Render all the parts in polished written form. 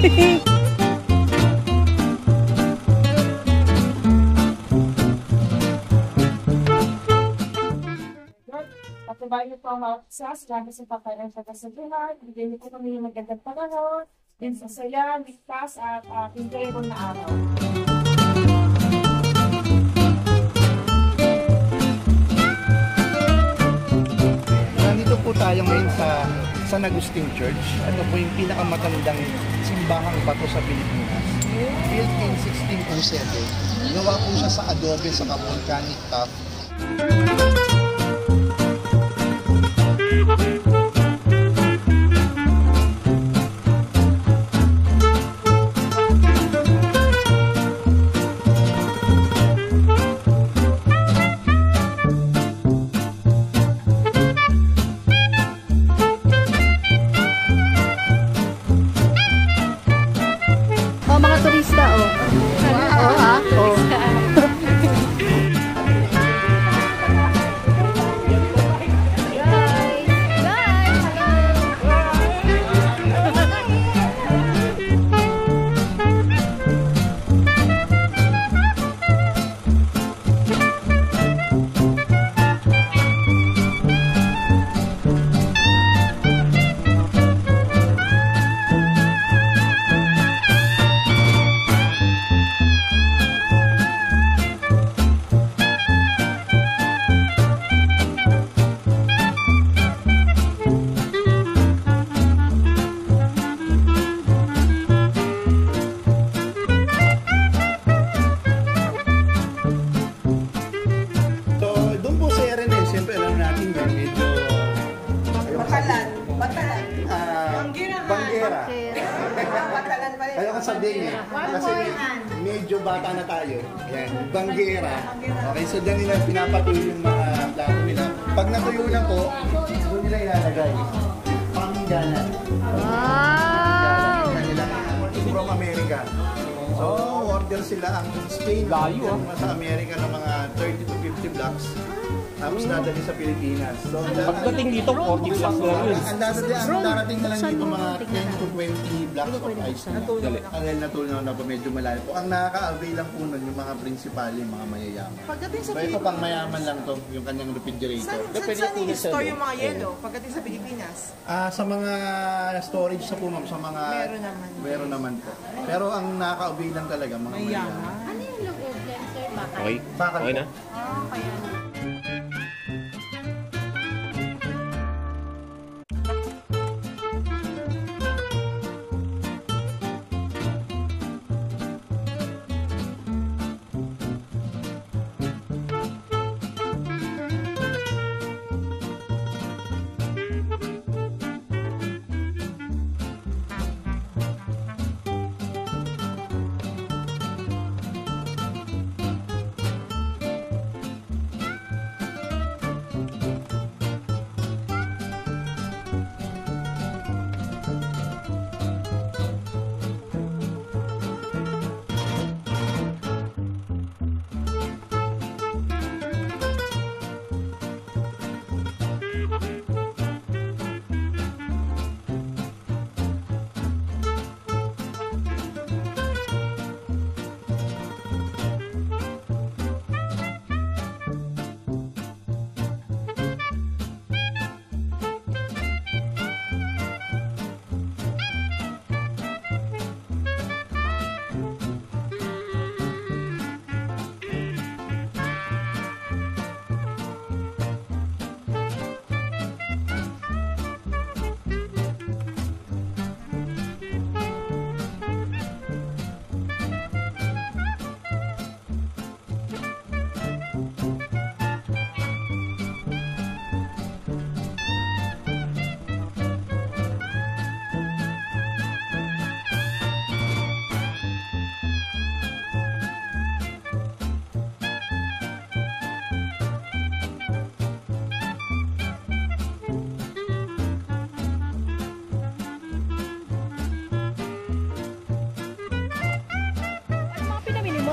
Patubayan niyo po ang mga sa salamat sa pagkain sa kasaluhan. Bigyan niyo po kami ng magandang panahon, din sa saya, ligtas at enjoyable na araw. Nandito po tayo ngayon sa San Agustin Church. Ano po yung pinakamatandang simbahang bato sa Pilipinas. Built in 1607. Gawa po siya sa adobe sa volcanic tuff. Mga turista, oh. Banggera. Ayaw ko sabihin eh. Kasi medyo bata na tayo. Yan, banggera. Okay, so dyan nila pinapatuloy yung mga plato nila. Pag natuyo na po, doon nila ilalagay. Panggalan. Wow! From America. So, order sila ang Spain. Layo sa Amerika ng mga 30 to 50 blocks. Tapos dadali sa Pilipinas. So, pagdating dito, 40 plus na rin. Ang darating na lang dito mga 10 to 20 blocks of ice. Ang natuloy na po medyo malayo po. Ang nakaka-avail lang po nun yung mga prinsipal, yung mga mayayaman. So ito pang mayaman lang to, yung kanyang refrigerator. Saan i-store yung mga yelo pagdating sa Pilipinas? Sa mga storage sa po ma'am, sa mga... Meron naman po. Pero ang nakaka-avail lang talaga, mga mayayaman. Ano yung loob yan, sir? Bakal? Okay, okay na? Kaya na.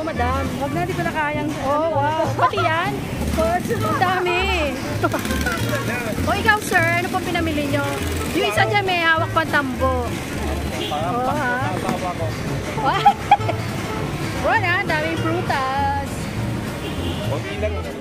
Madam, wag na, di ko na kayang. Oh, wow. Pati yan? Of course. Ang dami. O ikaw, sir, ano pong pinamili nyo? Yung isa dyan may hawak pang tambo. Oo, ha? Wow, daming prutas. Konti lang.